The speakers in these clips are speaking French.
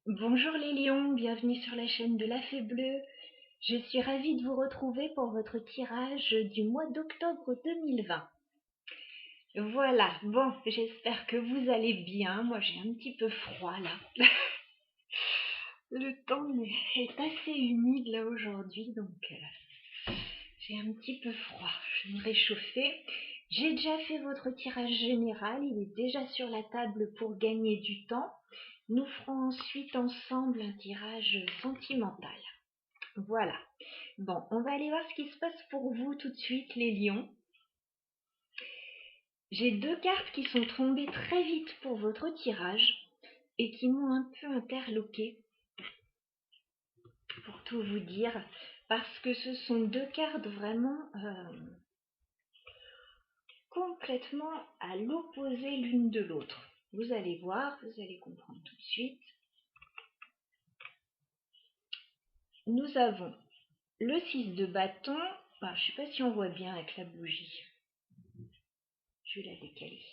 Bonjour les lions, bienvenue sur la chaîne de la Fée Bleue. Je suis ravie de vous retrouver pour votre tirage du mois d'octobre 2020. Voilà, bon, j'espère que vous allez bien. Moi j'ai un petit peu froid là. Le temps est assez humide là aujourd'hui, donc j'ai un petit peu froid. Je vais me réchauffer. J'ai déjà fait votre tirage général, il est déjà sur la table pour gagner du temps. Nous ferons ensuite ensemble un tirage sentimental. Voilà. Bon, on va aller voir ce qui se passe pour vous tout de suite, les lions. J'ai deux cartes qui sont tombées très vite pour votre tirage et qui m'ont un peu interloqué, pour tout vous dire, parce que ce sont deux cartes vraiment complètement à l'opposé l'une de l'autre. Vous allez voir, vous allez comprendre tout de suite. Nous avons le 6 de bâton. Je ne sais pas si on voit bien avec la bougie. Je vais la décaler.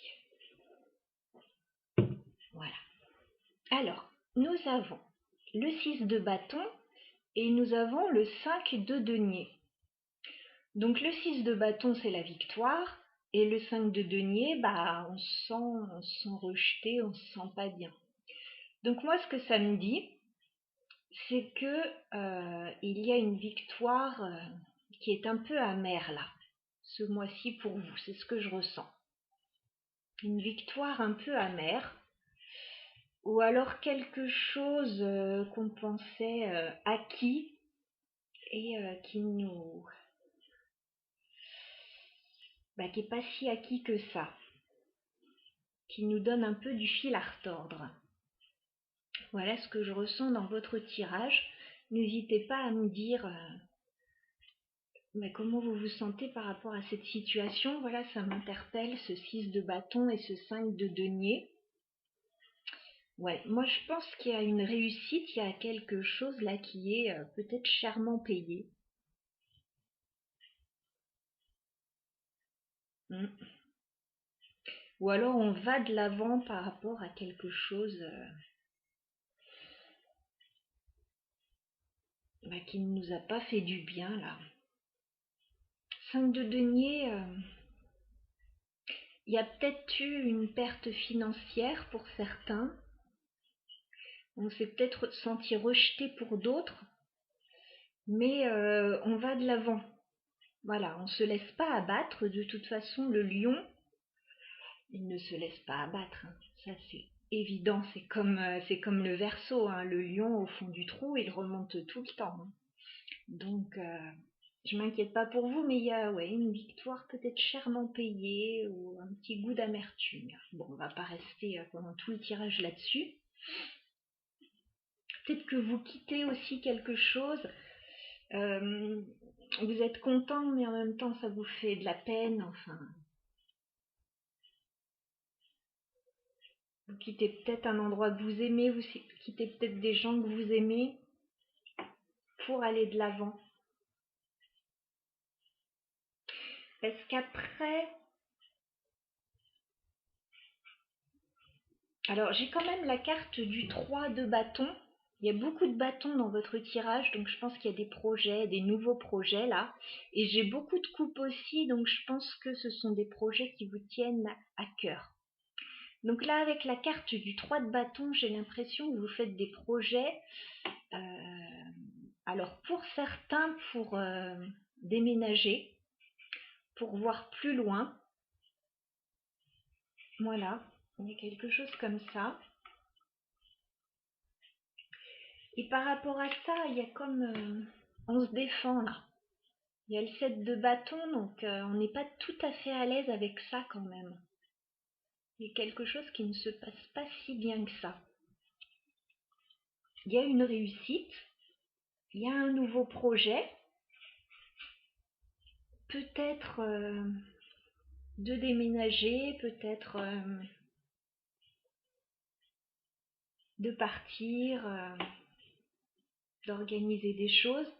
Voilà. Alors, nous avons le 6 de bâton et nous avons le 5 de denier. Donc le 6 de bâton, c'est la victoire. Et le 5 de denier, on se sent rejeté, on se sent pas bien. Donc moi, ce que ça me dit, c'est que il y a une victoire qui est un peu amère là, ce mois-ci pour vous. C'est ce que je ressens. Une victoire un peu amère. Ou alors quelque chose qu'on pensait acquis et qui est pas si acquis que ça, qui nous donne un peu du fil à retordre. Voilà ce que je ressens dans votre tirage. N'hésitez pas à me dire comment vous vous sentez par rapport à cette situation. Voilà, ça m'interpelle, ce 6 de bâton et ce 5 de denier. Ouais, moi je pense qu'il y a une réussite, il y a quelque chose là qui est peut-être chèrement payé. Ou alors on va de l'avant par rapport à quelque chose qui ne nous a pas fait du bien là. 5 de denier, il y a peut-être eu une perte financière pour certains. On s'est peut-être senti rejeté pour d'autres, mais on va de l'avant. Voilà, on ne se laisse pas abattre. De toute façon, le lion, il ne se laisse pas abattre. Ça, c'est évident. C'est comme le Verseau. Le lion, au fond du trou, il remonte tout le temps. Donc, je m'inquiète pas pour vous, mais il y a une victoire peut-être chèrement payée ou un petit goût d'amertume. Bon, on va pas rester pendant tout le tirage là-dessus. Peut-être que vous quittez aussi quelque chose. Vous êtes content, mais en même temps, ça vous fait de la peine. Enfin, vous quittez peut-être un endroit que vous aimez, vous quittez peut-être des gens que vous aimez pour aller de l'avant. Parce qu'après, alors j'ai quand même la carte du 3 de bâton. Il y a beaucoup de bâtons dans votre tirage, donc je pense qu'il y a des projets, des nouveaux projets là. Et j'ai beaucoup de coupes aussi, donc je pense que ce sont des projets qui vous tiennent à cœur. Donc là, avec la carte du 3 de bâton, j'ai l'impression que vous faites des projets. Alors pour certains, pour déménager, pour voir plus loin. Voilà, il y a quelque chose comme ça. Et par rapport à ça, il y a comme on se défend là. Il y a le 7 de bâton, donc on n'est pas tout à fait à l'aise avec ça quand même. Il y a quelque chose qui ne se passe pas si bien que ça. Il y a une réussite, il y a un nouveau projet, peut-être de déménager, peut-être de partir, d'organiser des choses.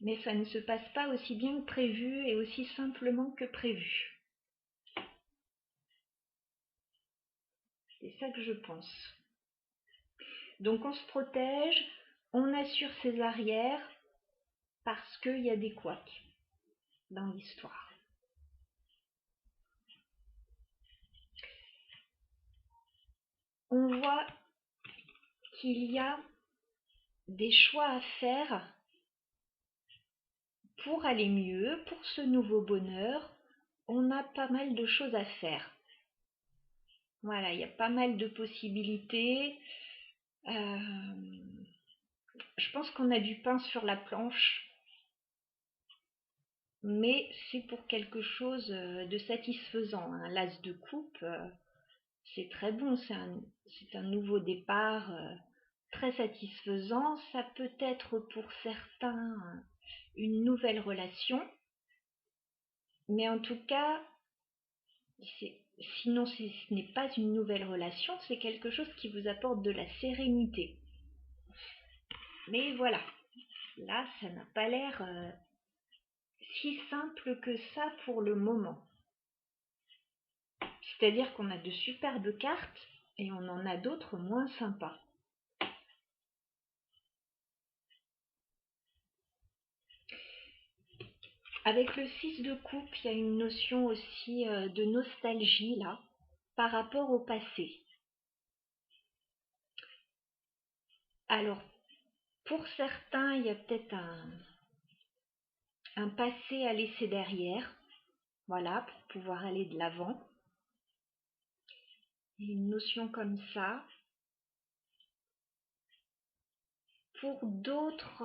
Mais ça ne se passe pas aussi bien que prévu et aussi simplement que prévu. C'est ça que je pense. Donc on se protège, on assure ses arrières parce qu'il y a des couacs dans l'histoire. On voit qu'il y a des choix à faire pour aller mieux, pour ce nouveau bonheur. On a pas mal de choses à faire. Voilà, il y a pas mal de possibilités. Je pense qu'on a du pain sur la planche, mais c'est pour quelque chose de satisfaisant. Un l'as de coupe, c'est très bon, c'est un nouveau départ très satisfaisant. Ça peut être pour certains une nouvelle relation, mais en tout cas, sinon ce n'est pas une nouvelle relation, c'est quelque chose qui vous apporte de la sérénité. Mais voilà, là, ça n'a pas l'air si simple que ça pour le moment. C'est-à-dire qu'on a de superbes cartes et on en a d'autres moins sympas. Avec le 6 de coupe, il y a une notion aussi de nostalgie là, par rapport au passé. Alors, pour certains, il y a peut-être un passé à laisser derrière, voilà, pour pouvoir aller de l'avant. Une notion comme ça. Pour d'autres,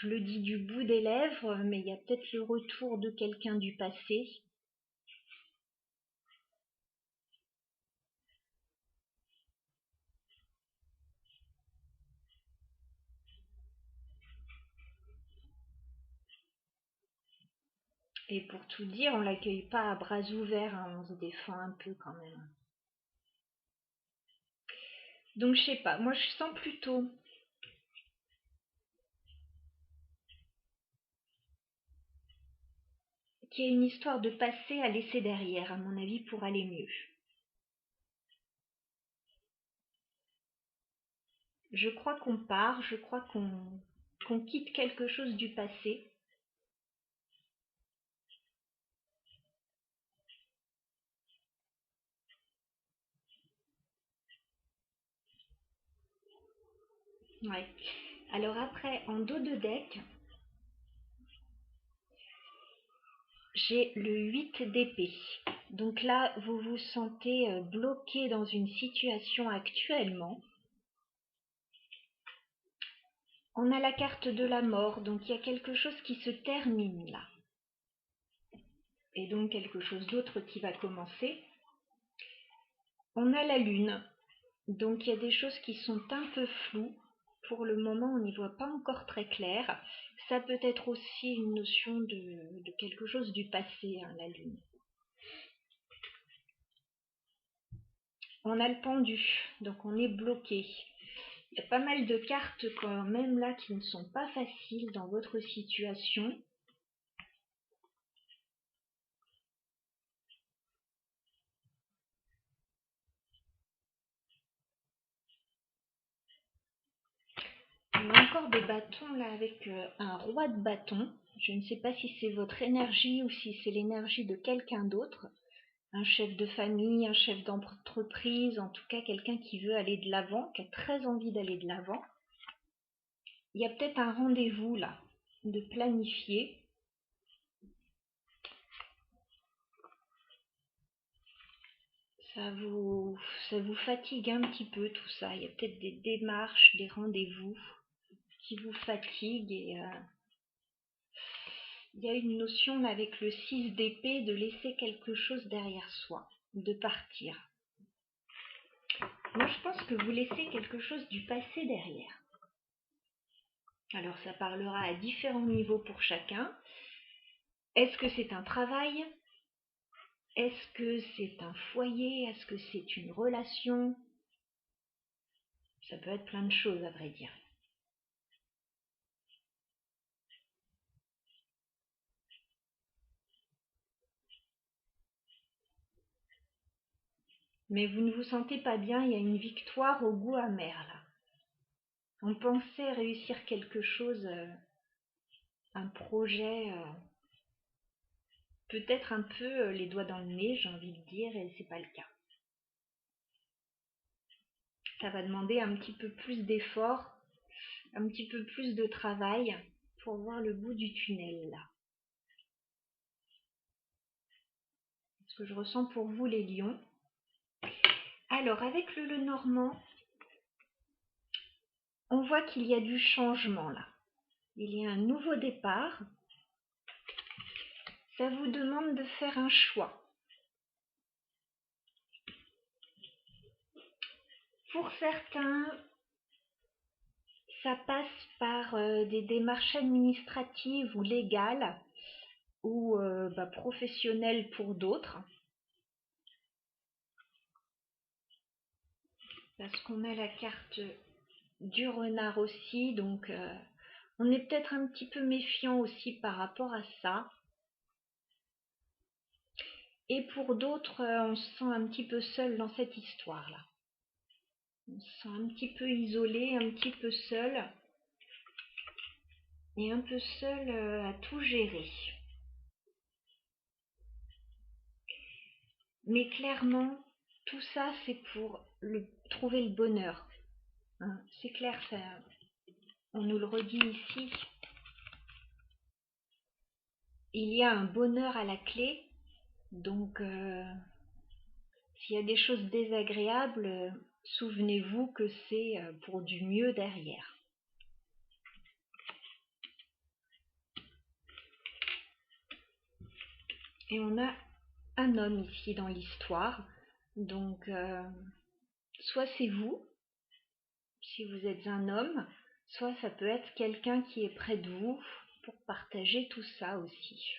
je le dis du bout des lèvres, mais il y a peut-être le retour de quelqu'un du passé. Et pour tout dire, on l'accueille pas à bras ouverts, hein, on se défend un peu quand même. Donc je sais pas, moi je sens plutôt qu'il y a une histoire de passé à laisser derrière, à mon avis, pour aller mieux. Je crois qu'on part, je crois qu'on quitte quelque chose du passé. Ouais. Alors après, en dos de deck, j'ai le 8 d'épée. Donc là, vous vous sentez bloqué dans une situation actuellement. On a la carte de la mort, donc il y a quelque chose qui se termine là. Et donc quelque chose d'autre qui va commencer. On a la lune, donc il y a des choses qui sont un peu floues. Pour le moment, on n'y voit pas encore très clair. Ça peut être aussi une notion de quelque chose du passé, hein, la lune. On a le pendu, donc on est bloqué. Il y a pas mal de cartes quand même là qui ne sont pas faciles dans votre situation. On a encore des bâtons là avec un roi de bâton. Je ne sais pas si c'est votre énergie ou si c'est l'énergie de quelqu'un d'autre. Un chef de famille, un chef d'entreprise, en tout cas quelqu'un qui veut aller de l'avant, qui a très envie d'aller de l'avant. Il y a peut-être un rendez-vous là, de planifier. Ça vous fatigue un petit peu tout ça. Il y a peut-être des démarches, des rendez-vous qui vous fatiguent et il y a une notion avec le 6 d'épée de laisser quelque chose derrière soi, de partir. Moi, je pense que vous laissez quelque chose du passé derrière. Alors, ça parlera à différents niveaux pour chacun. Est-ce que c'est un travail? Est-ce que c'est un foyer? Est-ce que c'est une relation? Ça peut être plein de choses, à vrai dire. mais vous ne vous sentez pas bien, il y a une victoire au goût amer là. On pensait réussir quelque chose, un projet, peut-être un peu les doigts dans le nez, j'ai envie de dire, et c'est pas le cas. Ça va demander un petit peu plus d'effort, un petit peu plus de travail pour voir le bout du tunnel là. Ce que je ressens pour vous les lions. Alors avec le Lenormand, on voit qu'il y a du changement là. Il y a un nouveau départ. Ça vous demande de faire un choix. Pour certains, ça passe par des démarches administratives ou légales ou professionnelles pour d'autres. Parce qu'on a la carte du renard aussi, donc on est peut-être un petit peu méfiant aussi par rapport à ça. Et pour d'autres, on se sent un petit peu seul dans cette histoire-là. On se sent un petit peu isolé, un petit peu seul. Et un peu seul à tout gérer. Mais clairement, tout ça, c'est pour trouver le bonheur. Hein. C'est clair, ça, on nous le redit ici. Il y a un bonheur à la clé. Donc, s'il y a des choses désagréables, souvenez-vous que c'est pour du mieux derrière. Et on a un homme ici dans l'histoire. Donc, soit c'est vous, si vous êtes un homme, soit ça peut être quelqu'un qui est près de vous pour partager tout ça aussi.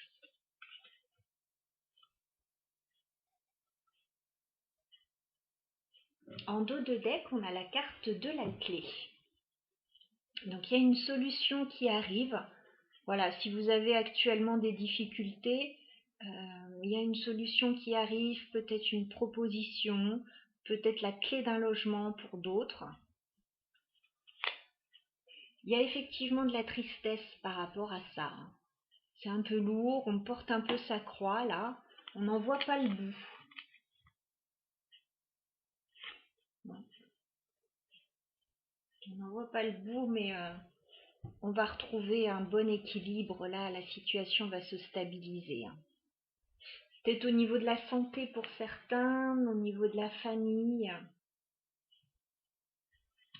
En dos de deck, on a la carte de la clé. Donc il y a une solution qui arrive. Voilà, si vous avez actuellement des difficultés, il y a une solution qui arrive, peut-être une proposition, peut-être la clé d'un logement pour d'autres. Il y a effectivement de la tristesse par rapport à ça. C'est un peu lourd, on porte un peu sa croix là, on n'en voit pas le bout. On n'en voit pas le bout, mais on va retrouver un bon équilibre là, la situation va se stabiliser. Peut-être au niveau de la santé pour certains, au niveau de la famille.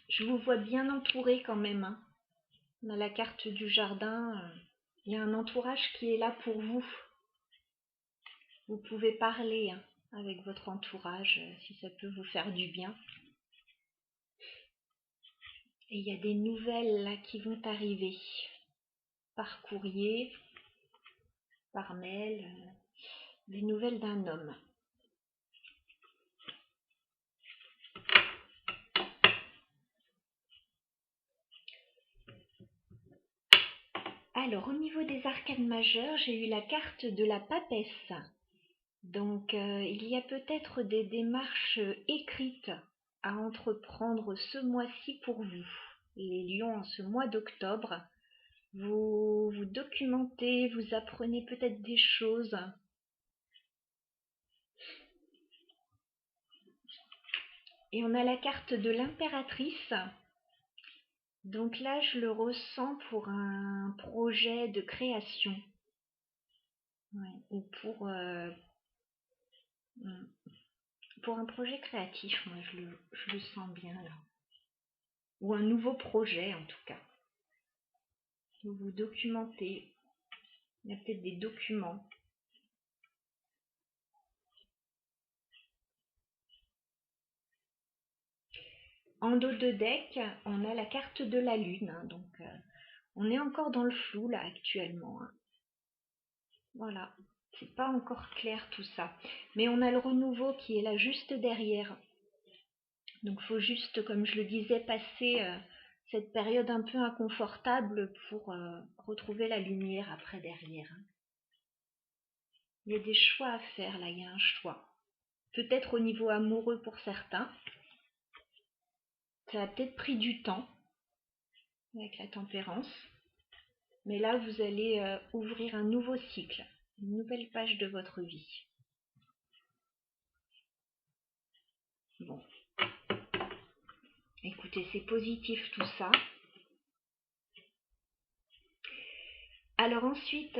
Je vous vois bien entouré quand même. On a la carte du jardin. Il y a un entourage qui est là pour vous. Vous pouvez parler avec votre entourage si ça peut vous faire du bien. Et il y a des nouvelles là qui vont arriver. Par courrier, par mail. Des nouvelles d'un homme. Alors, au niveau des arcanes majeures, j'ai eu la carte de la papesse. Donc, il y a peut-être des démarches écrites à entreprendre ce mois-ci pour vous. Les lions, en ce mois d'octobre, vous vous documentez, vous apprenez peut-être des choses. Et on a la carte de l'impératrice. Donc là, je le ressens pour un projet de création. Ouais, ou pour un projet créatif, moi je le sens bien là. Ou un nouveau projet en tout cas. Vous vous documentez. Il y a peut-être des documents. En dos de deck, on a la carte de la lune. Donc on est encore dans le flou là actuellement. Voilà. C'est pas encore clair tout ça. Mais on a le renouveau qui est là juste derrière. Donc il faut juste, comme je le disais, passer cette période un peu inconfortable pour retrouver la lumière après derrière. Il y a des choix à faire là, il y a un choix. peut-être au niveau amoureux pour certains. Ça a peut-être pris du temps avec la tempérance. Mais là, vous allez ouvrir un nouveau cycle, une nouvelle page de votre vie. Bon. Écoutez, c'est positif tout ça. Alors ensuite,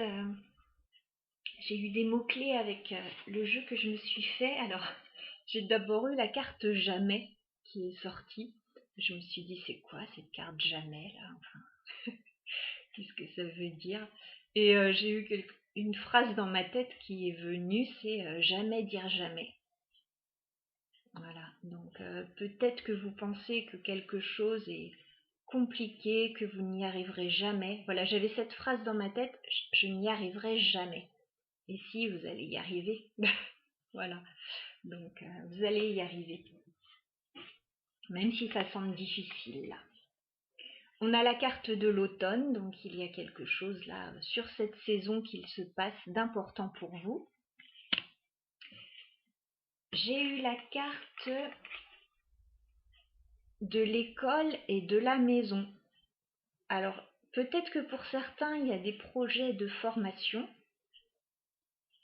j'ai eu des mots-clés avec le jeu que je me suis fait. Alors, j'ai d'abord eu la carte jamais qui est sortie. Je me suis dit, c'est quoi cette carte jamais là, enfin, qu'est-ce que ça veut dire? Et j'ai eu une phrase dans ma tête qui est venue, c'est jamais dire jamais. Voilà, donc peut-être que vous pensez que quelque chose est compliqué, que vous n'y arriverez jamais. Voilà, j'avais cette phrase dans ma tête, je n'y arriverai jamais. Et si, vous allez y arriver. Voilà, donc vous allez y arriver. Même si ça semble difficile là. On a la carte de l'automne, donc il y a quelque chose là sur cette saison qu'il se passe d'important pour vous. J'ai eu la carte de l'école et de la maison. Alors, peut-être que pour certains, il y a des projets de formation.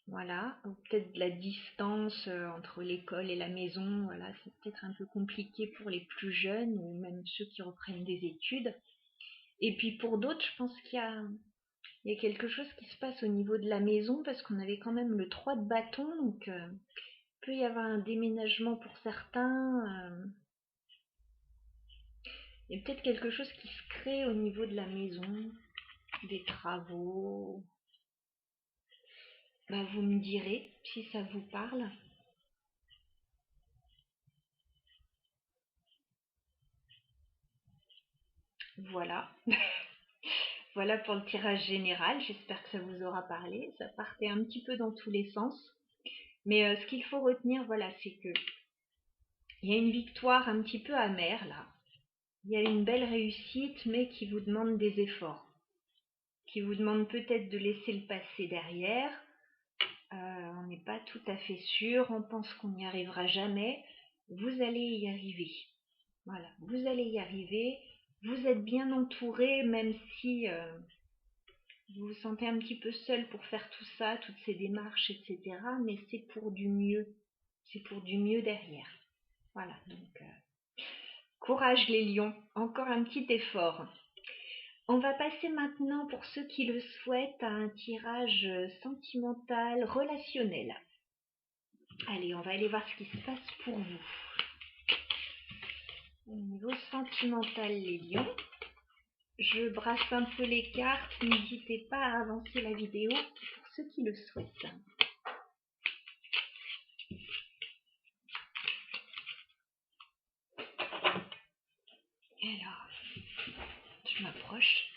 Voilà, ou peut-être de la distance entre l'école et la maison. Voilà, c'est peut-être un peu compliqué pour les plus jeunes ou même ceux qui reprennent des études. Et puis pour d'autres, je pense qu'il y a quelque chose qui se passe au niveau de la maison parce qu'on avait quand même le 3 de bâton. Donc, il peut y avoir un déménagement pour certains. Il y a peut-être quelque chose qui se crée au niveau de la maison, des travaux. Bah, vous me direz si ça vous parle. Voilà. Voilà pour le tirage général. J'espère que ça vous aura parlé. Ça partait un petit peu dans tous les sens. Mais ce qu'il faut retenir, voilà, c'est que il y a une victoire un petit peu amère là. Il y a une belle réussite, mais qui vous demande des efforts. Qui vous demande peut-être de laisser le passé derrière. On n'est pas tout à fait sûr. On pense qu'on n'y arrivera jamais. Vous allez y arriver. Voilà, vous allez y arriver. Vous êtes bien entouré, même si vous vous sentez un petit peu seul pour faire tout ça, toutes ces démarches, etc. Mais c'est pour du mieux. C'est pour du mieux derrière. Voilà, donc courage les lions. Encore un petit effort. On va passer maintenant, pour ceux qui le souhaitent, à un tirage sentimental, relationnel. Allez, on va aller voir ce qui se passe pour vous. Au niveau sentimental, les lions. Je brasse un peu les cartes, n'hésitez pas à avancer la vidéo pour ceux qui le souhaitent. Alors, je m'approche.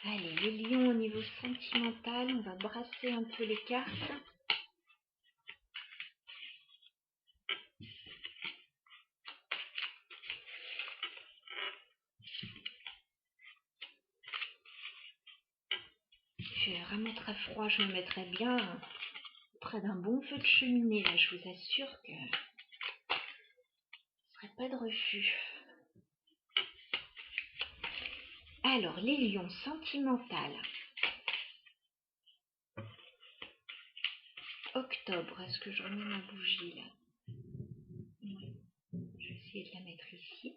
Allez, les lions au niveau sentimental, on va brasser un peu les cartes. Il fait vraiment très froid, je me mettrais bien près d'un bon feu de cheminée, là, je vous assure que ce serait pas de refus. Alors, les lions sentimental. Octobre, est-ce que je remets ma bougie là? Oui. Je vais essayer de la mettre ici.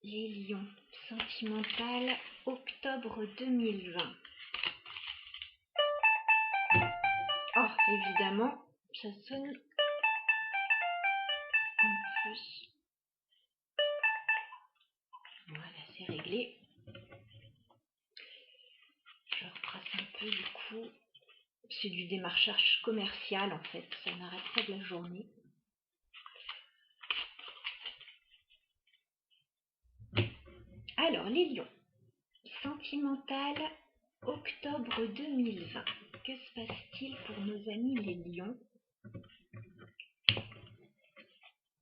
Les lions sentimental, octobre 2020. Oh, évidemment, ça sonne en plus. Voilà, c'est réglé. Je retrace un peu du coup. C'est du démarchage commercial en fait, ça n'arrête pas de la journée. Alors, les lions. Sentimental, octobre 2020. que se passe-t-il pour nos amis les lions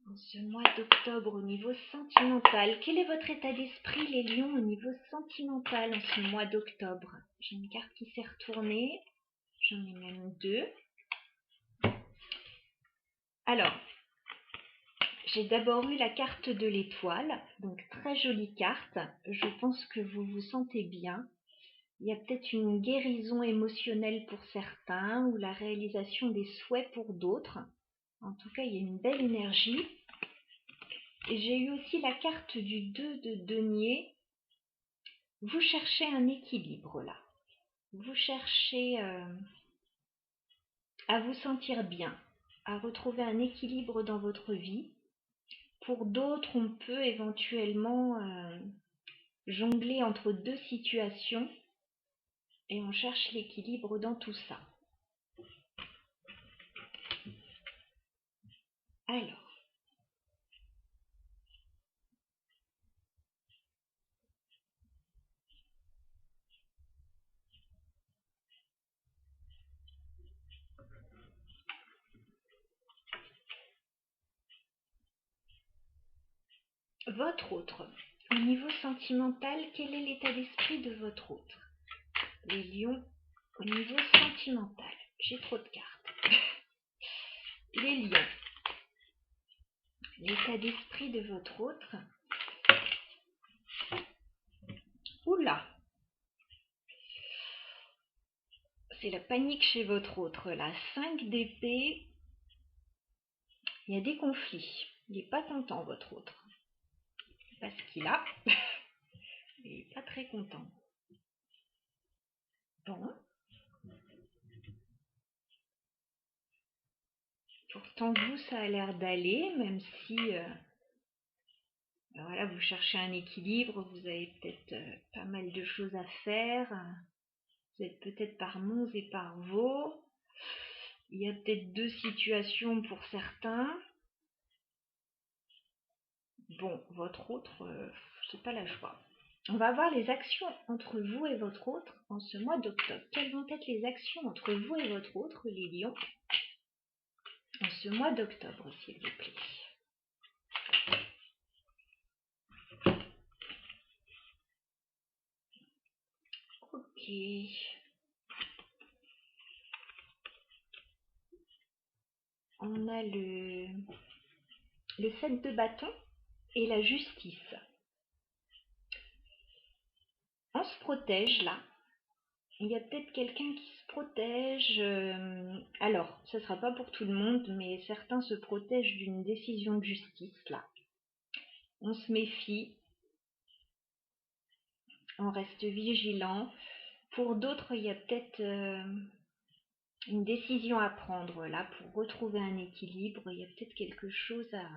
en ce mois d'octobre au niveau sentimental? Quel est votre état d'esprit les lions au niveau sentimental en ce mois d'octobre? J'ai une carte qui s'est retournée, j'en ai même deux. Alors, j'ai d'abord eu la carte de l'étoile, donc très jolie carte. Je pense que vous vous sentez bien. Il y a peut-être une guérison émotionnelle pour certains ou la réalisation des souhaits pour d'autres. En tout cas, il y a une belle énergie. Et j'ai eu aussi la carte du 2 de denier. Vous cherchez un équilibre là. Vous cherchez à vous sentir bien, à retrouver un équilibre dans votre vie. Pour d'autres, on peut éventuellement jongler entre deux situations et on cherche l'équilibre dans tout ça. Alors, votre autre, au niveau sentimental, quel est l'état d'esprit de votre autre? Les lions, au niveau sentimental, j'ai trop de cartes. Les lions, l'état d'esprit de votre autre. Oula, c'est la panique chez votre autre là. 5 d'épée, il y a des conflits. Il n'est pas content votre autre. Parce qu'il a, il n'est pas très content. Bon. Pourtant vous, ça a l'air d'aller, même si voilà, vous cherchez un équilibre, vous avez peut-être pas mal de choses à faire. Vous êtes peut-être par Mons et par Vaux. Il y a peut-être deux situations pour certains. Bon, votre autre, c'est pas la joie. On va voir les actions entre vous et votre autre en ce mois d'octobre. Quelles vont être les actions entre vous et votre autre, les lions, en ce mois d'octobre, s'il vous plaît? Ok. On a le 7 de bâton et la justice. On se protège là. Il y a peut-être quelqu'un qui se protège. Alors, ce ne sera pas pour tout le monde, mais certains se protègent d'une décision de justice là. On se méfie. On reste vigilant. Pour d'autres, il y a peut-être une décision à prendre là pour retrouver un équilibre. Il y a peut-être quelque chose à...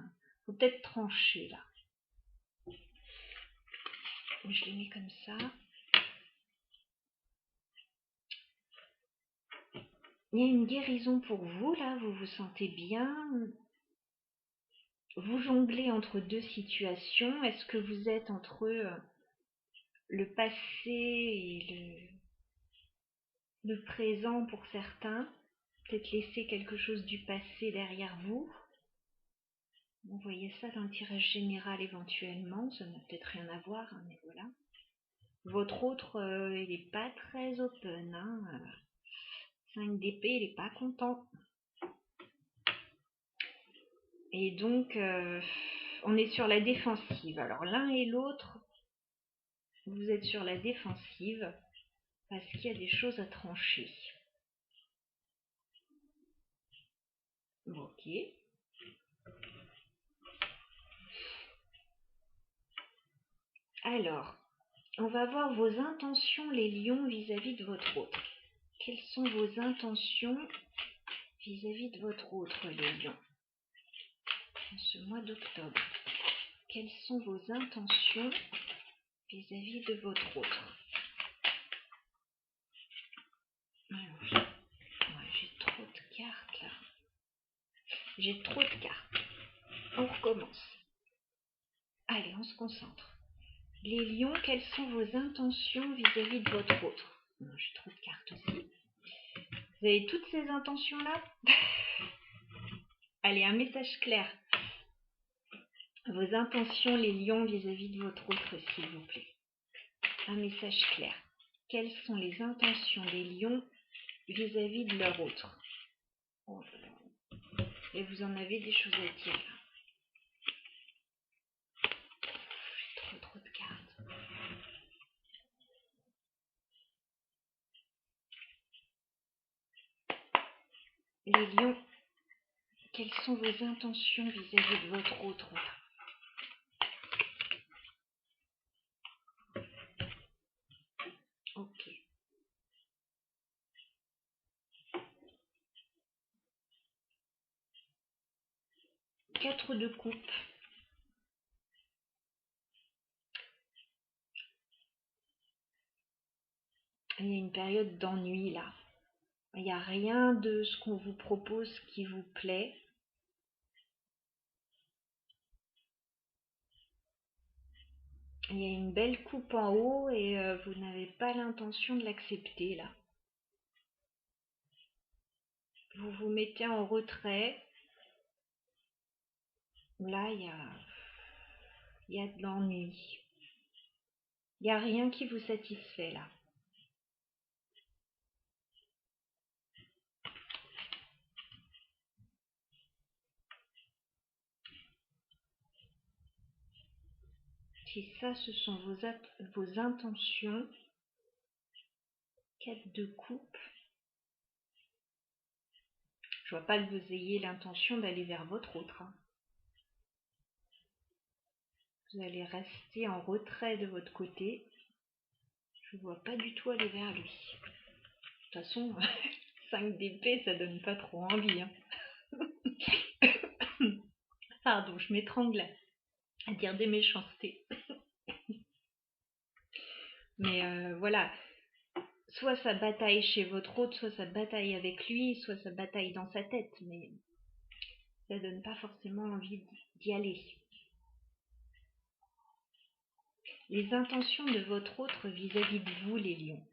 faut peut-être trancher là. Je les mets comme ça. Il y a une guérison pour vous là, vous vous sentez bien. Vous jonglez entre deux situations. Est-ce que vous êtes entre le passé et le présent pour certains? Peut-être laisser quelque chose du passé derrière vous. Vous voyez ça dans le tirage général éventuellement. Ça n'a peut-être rien à voir, hein, mais voilà. Votre autre, il n'est pas très open. Hein. 5 d'épée, il n'est pas content. Et donc, on est sur la défensive. Alors, l'un et l'autre, vous êtes sur la défensive parce qu'il y a des choses à trancher. Ok. Alors, on va voir vos intentions, les lions, vis-à-vis de votre autre. Quelles sont vos intentions vis-à-vis de votre autre, les lions, en ce mois d'octobre? Quelles sont vos intentions vis-à-vis de votre autre? Alors, j'ai trop de cartes là. J'ai trop de cartes. On recommence. Allez, on se concentre. Les lions, quelles sont vos intentions vis-à-vis de votre autre? J'ai trop de cartes aussi. Vous avez toutes ces intentions-là? Allez, un message clair. Vos intentions, les lions, vis-à-vis de votre autre, s'il vous plaît. Un message clair. Quelles sont les intentions des lions vis-à-vis de leur autre? Oh là là. Et vous en avez des choses à dire. Trop de cartes. Les lions, quelles sont vos intentions vis-à-vis de votre autre? Ok. 4 de coupe. Il y a une période d'ennui là. Il n'y a rien de ce qu'on vous propose qui vous plaît. Il y a une belle coupe en haut et vous n'avez pas l'intention de l'accepter là. Vous vous mettez en retrait. Là, il y a de l'ennui. Il n'y a rien qui vous satisfait là. Si ça, ce sont vos intentions, 4 de coupe, je vois pas que vous ayez l'intention d'aller vers votre autre. Hein. Vous allez rester en retrait de votre côté. Je ne vois pas du tout aller vers lui. De toute façon, 5 d'épée, ça donne pas trop envie. Hein. Pardon, je m'étrangle à dire des méchancetés. Mais voilà, soit ça bataille chez votre autre, soit ça bataille avec lui, soit ça bataille dans sa tête, mais ça donne pas forcément envie d'y aller. Les intentions de votre autre vis-à-vis de vous, les lions.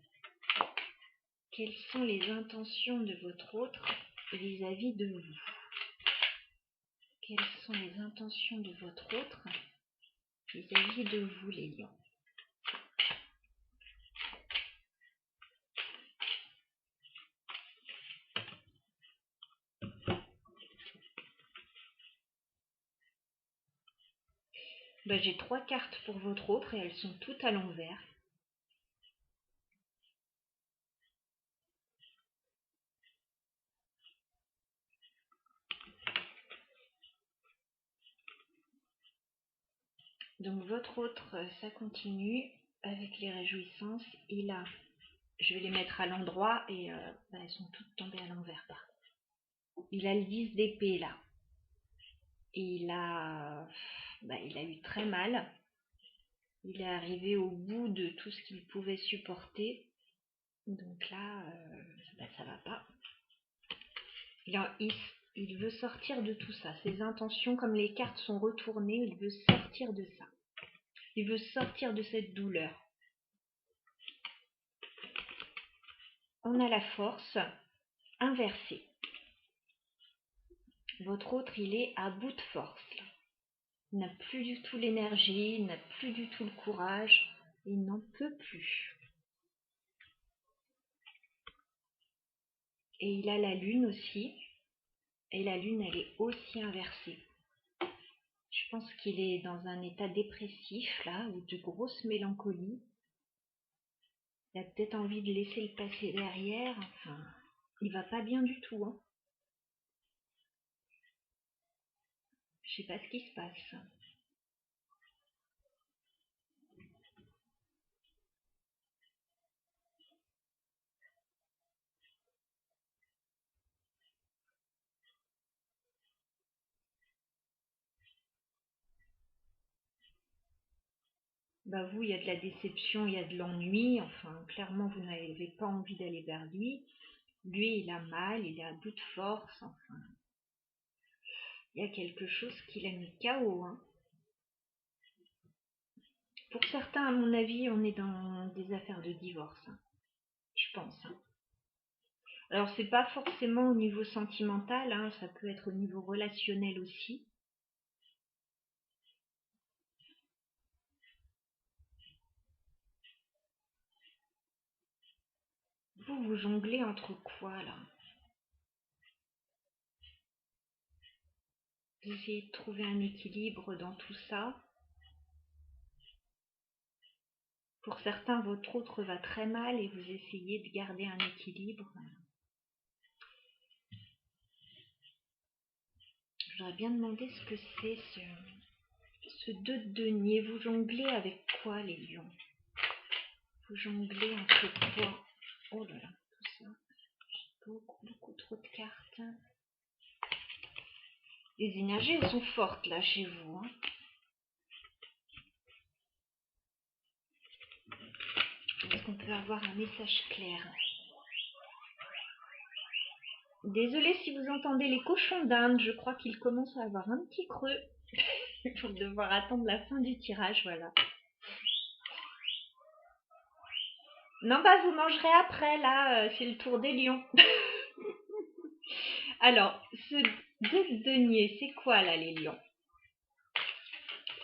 Quelles sont les intentions de votre autre vis-à-vis de vous? Quelles sont les intentions de votre autre vis-à-vis de vous, les lions? Ben, j'ai 3 cartes pour votre autre et elles sont toutes à l'envers. Donc votre autre, ça continue avec les réjouissances. Il a, je vais les mettre à l'endroit et elles sont toutes tombées à l'envers. Il a le 10 d'épée là. Et il a eu très mal. Il est arrivé au bout de tout ce qu'il pouvait supporter. Donc là, ça va pas. Il veut sortir de tout ça. Ses intentions, comme les cartes sont retournées, il veut sortir de ça. Il veut sortir de cette douleur. On a la force inversée. Votre autre, il est à bout de force. Il n'a plus du tout l'énergie, il n'a plus du tout le courage. Il n'en peut plus. Et il a la lune aussi. Et la lune, elle est aussi inversée. Je pense qu'il est dans un état dépressif, là, ou de grosse mélancolie. Il a peut-être envie de laisser le passé derrière. Enfin, il va pas bien du tout. Hein. Je sais pas ce qui se passe. Bah vous, il y a de la déception, il y a de l'ennui. Enfin, clairement, vous n'avez pas envie d'aller vers lui. Lui, il a mal, il est à bout de force. Enfin, il y a quelque chose qui l'a mis KO. Hein. Pour certains, à mon avis, on est dans des affaires de divorce. Hein. Je pense. Hein. Alors, c'est pas forcément au niveau sentimental, hein, ça peut être au niveau relationnel aussi. Vous jonglez entre quoi, là? Vous essayez de trouver un équilibre dans tout ça. Pour certains, votre autre va très mal et vous essayez de garder un équilibre. Je voudrais bien demander ce que c'est ce 2 de denier. Vous jonglez avec quoi, les lions? Vous jonglez entre quoi? Oh là là, tout ça. Beaucoup trop de cartes. Les énergies, elles sont fortes là chez vous. Hein. Est-ce qu'on peut avoir un message clair? Désolée si vous entendez les cochons d'Inde, je crois qu'ils commencent à avoir un petit creux. Il faut devoir attendre la fin du tirage, voilà. Non, bah vous mangerez après, là, c'est le tour des lions. Alors, ce 2 de denier, c'est quoi là les lions?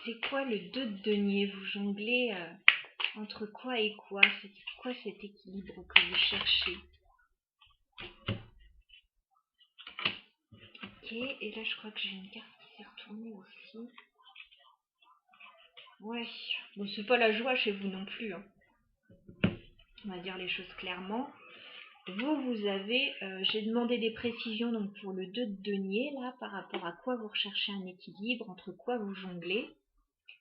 C'est quoi le 2 de denier? Vous jonglez entre quoi et quoi? C'est quoi cet équilibre que vous cherchez? Ok, et là je crois que j'ai une carte qui s'est retournée aussi. Ouais, bon c'est pas la joie chez vous non plus. Hein. On va dire les choses clairement. Vous avez, j'ai demandé des précisions donc pour le 2 de denier là par rapport à quoi vous recherchez un équilibre, entre quoi vous jonglez.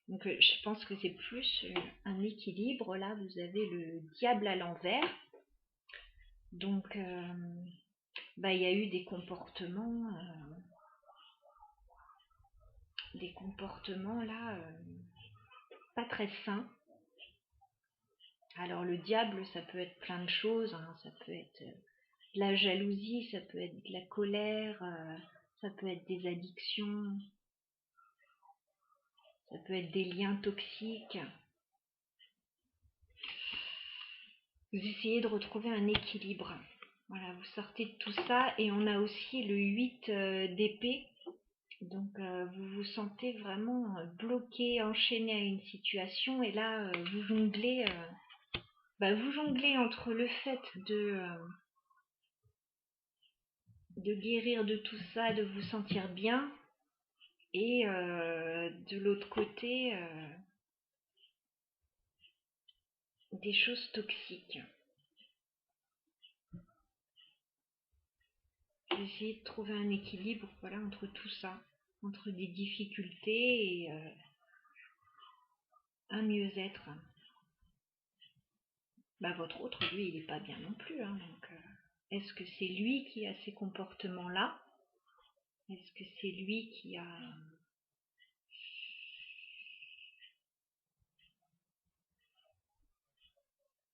Donc je pense que c'est plus un équilibre. Là vous avez le diable à l'envers. Donc il y a eu des comportements là pas très sains. Alors le diable, ça peut être plein de choses, hein. Ça peut être de la jalousie, ça peut être de la colère, ça peut être des addictions, ça peut être des liens toxiques. Vous essayez de retrouver un équilibre. Voilà, vous sortez de tout ça et on a aussi le 8 d'épée. Donc vous vous sentez vraiment bloqué, enchaîné à une situation et là vous jonglez entre le fait de guérir de tout ça, de vous sentir bien et de l'autre côté des choses toxiques. Vous essayez de trouver un équilibre voilà, entre tout ça, entre des difficultés et un mieux-être. Votre autre, lui, il n'est pas bien non plus. Hein, donc, est-ce que c'est lui qui a ces comportements-là? Est-ce que c'est lui qui a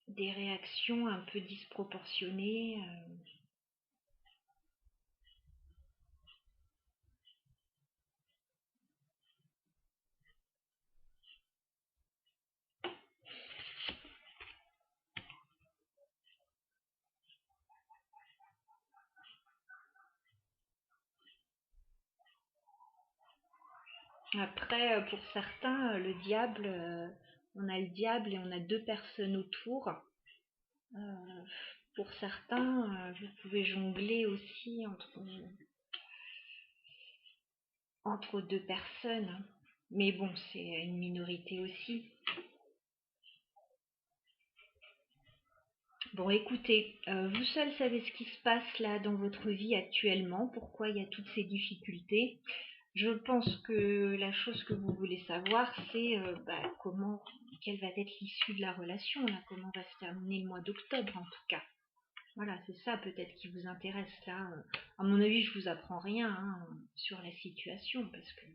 des réactions un peu disproportionnées Après, pour certains, le diable, on a le diable et on a deux personnes autour. Pour certains, vous pouvez jongler aussi entre deux personnes. Mais bon, c'est une minorité aussi. Bon, écoutez, vous seul savez ce qui se passe là dans votre vie actuellement, pourquoi il y a toutes ces difficultés. Je pense que la chose que vous voulez savoir, c'est quelle va être l'issue de la relation, là, comment va se terminer le mois d'octobre en tout cas. Voilà, c'est ça peut-être qui vous intéresse là. À mon avis, je vous apprends rien hein, sur la situation parce que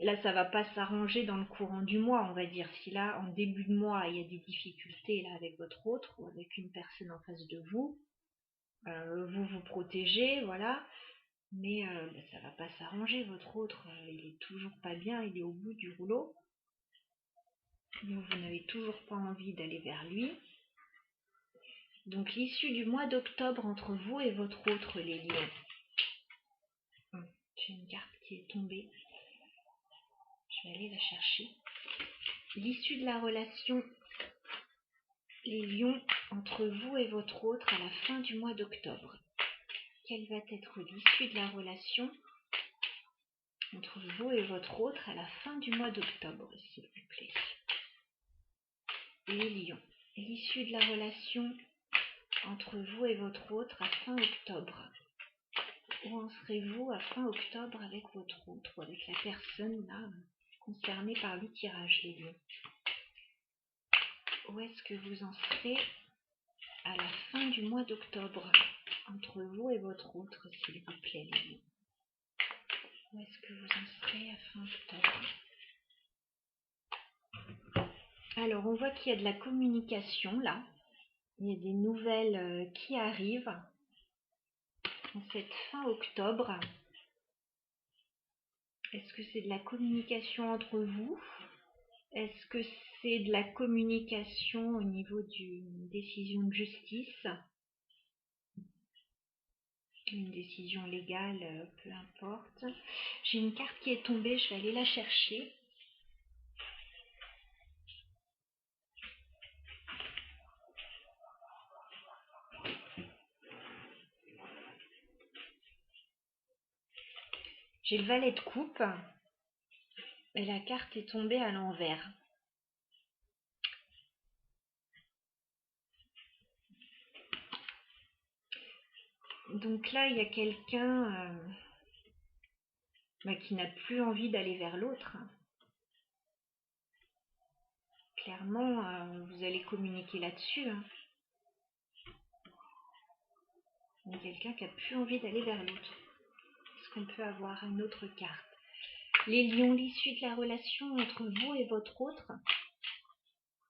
là, ça va pas s'arranger dans le courant du mois, on va dire. Si là, en début de mois, il y a des difficultés là avec votre autre ou avec une personne en face de vous, vous vous protégez, voilà. Mais ça va pas s'arranger. Votre autre, il est toujours pas bien, il est au bout du rouleau. Vous n'avez toujours pas envie d'aller vers lui. Donc l'issue du mois d'octobre entre vous et votre autre, les lions. J'ai une carte qui est tombée. Je vais aller la chercher. L'issue de la relation, les lions, entre vous et votre autre à la fin du mois d'octobre. Quelle va être l'issue de la relation entre vous et votre autre à la fin du mois d'octobre, s'il vous plaît? Les lions. L'issue de la relation entre vous et votre autre à fin octobre. Où en serez-vous à fin octobre avec votre autre, ou avec la personne là concernée par le tirage, les lions? Où est-ce que vous en serez à la fin du mois d'octobre entre vous et votre autre, s'il vous plaît, les lions? Où est-ce que vous en serez à fin octobre? Alors, on voit qu'il y a de la communication là. Il y a des nouvelles qui arrivent en cette fin octobre. Est-ce que c'est de la communication entre vous? Est-ce que c'est de la communication au niveau d'une décision de justice? Une décision légale, peu importe. J'ai une carte qui est tombée, je vais aller la chercher. J'ai le valet de coupe et la carte est tombée à l'envers. Donc là, il y a quelqu'un qui n'a plus envie d'aller vers l'autre. Clairement, vous allez communiquer là-dessus. Il y a quelqu'un qui n'a plus envie d'aller vers l'autre. Est-ce qu'on peut avoir une autre carte? Les lions, l'issue de la relation entre vous et votre autre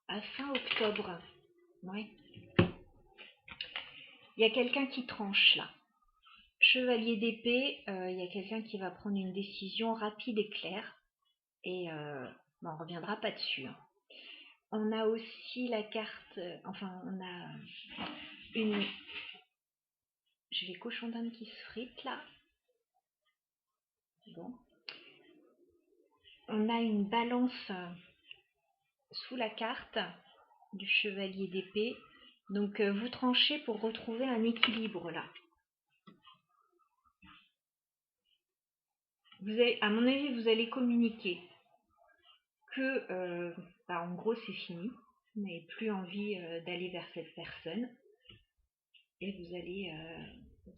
à fin octobre. Ouais. Il y a quelqu'un qui tranche là. Chevalier d'épée, il y a quelqu'un qui va prendre une décision rapide et claire. Et on ne reviendra pas dessus. On a aussi la carte, on a une... J'ai les cochons d'Inde qui se fritent là. Bon. On a une balance sous la carte du chevalier d'épée. Donc vous tranchez pour retrouver un équilibre là. À mon avis, vous allez communiquer que, en gros, c'est fini. Vous n'avez plus envie d'aller vers cette personne. Et vous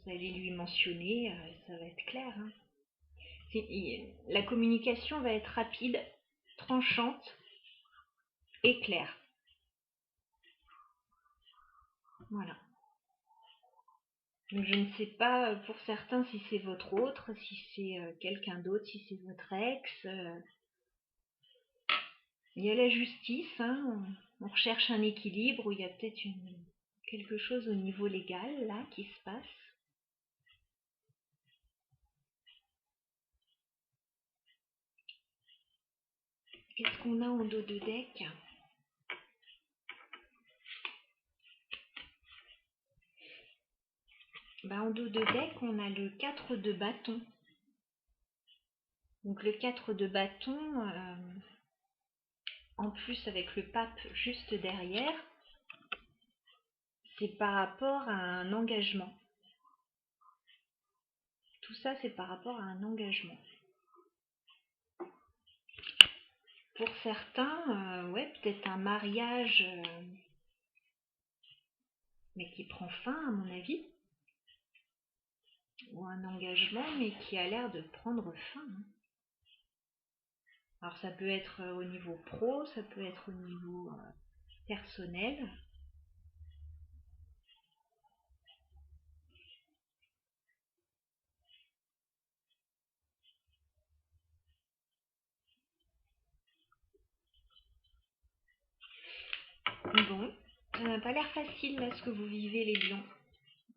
allez lui mentionner, ça va être clair. La communication va être rapide, tranchante et claire. Voilà. Donc je ne sais pas pour certains si c'est votre autre, si c'est quelqu'un d'autre, si c'est votre ex. Il y a la justice, on recherche un équilibre où il y a peut-être quelque chose au niveau légal là qui se passe. Qu'est-ce qu'on a en dos de deck? En dos de deck, on a le 4 de bâton. Donc le 4 de bâton, en plus avec le pape juste derrière, c'est par rapport à un engagement. Tout ça, c'est par rapport à un engagement. Pour certains, peut-être un mariage, mais qui prend fin, à mon avis. Ou un engagement, mais qui a l'air de prendre fin. Alors ça peut être au niveau pro, ça peut être au niveau personnel. Bon, ça n'a pas l'air facile là ce que vous vivez les lions.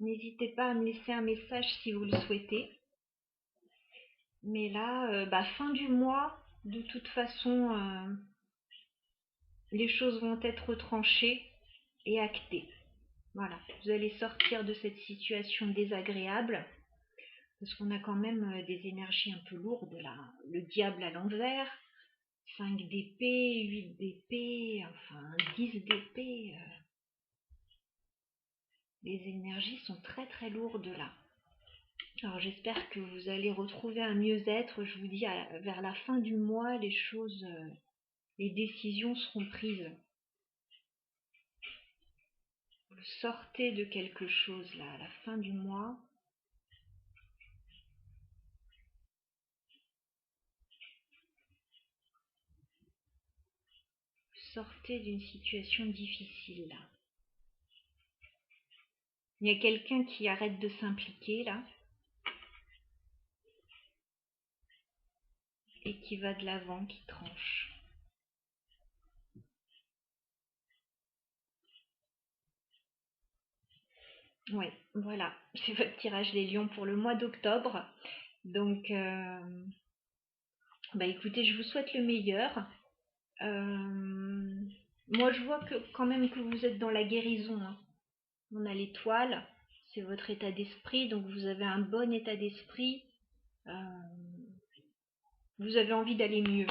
N'hésitez pas à me laisser un message si vous le souhaitez. Mais là, fin du mois, de toute façon, les choses vont être tranchées et actées. Voilà, vous allez sortir de cette situation désagréable, parce qu'on a quand même des énergies un peu lourdes là. Le diable à l'envers, 5 d'épée, 8 d'épée, enfin 10 d'épée. Les énergies sont très très lourdes là. Alors j'espère que vous allez retrouver un mieux-être. Je vous dis, vers la fin du mois, les décisions seront prises. Vous sortez de quelque chose là, à la fin du mois. Vous sortez d'une situation difficile là. Il y a quelqu'un qui arrête de s'impliquer là. Et qui va de l'avant, qui tranche. Ouais, voilà, c'est votre tirage les lions pour le mois d'octobre. Donc, bah écoutez, je vous souhaite le meilleur. Moi, je vois que quand même que vous êtes dans la guérison, hein. On a l'étoile, c'est votre état d'esprit, donc vous avez un bon état d'esprit. Euh, vous avez envie d'aller mieux,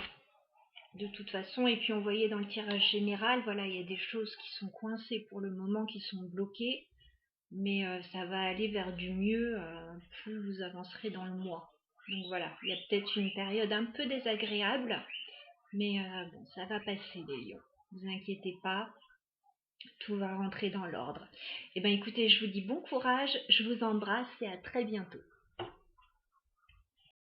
de toute façon. Et puis on voyait dans le tirage général, voilà, il y a des choses qui sont coincées pour le moment, qui sont bloquées. Mais ça va aller vers du mieux plus vous avancerez dans le mois. Donc voilà, il y a peut-être une période un peu désagréable, mais bon, ça va passer les lions. Ne vous inquiétez pas, tout va rentrer dans l'ordre. Et bien écoutez, je vous dis bon courage, je vous embrasse et à très bientôt.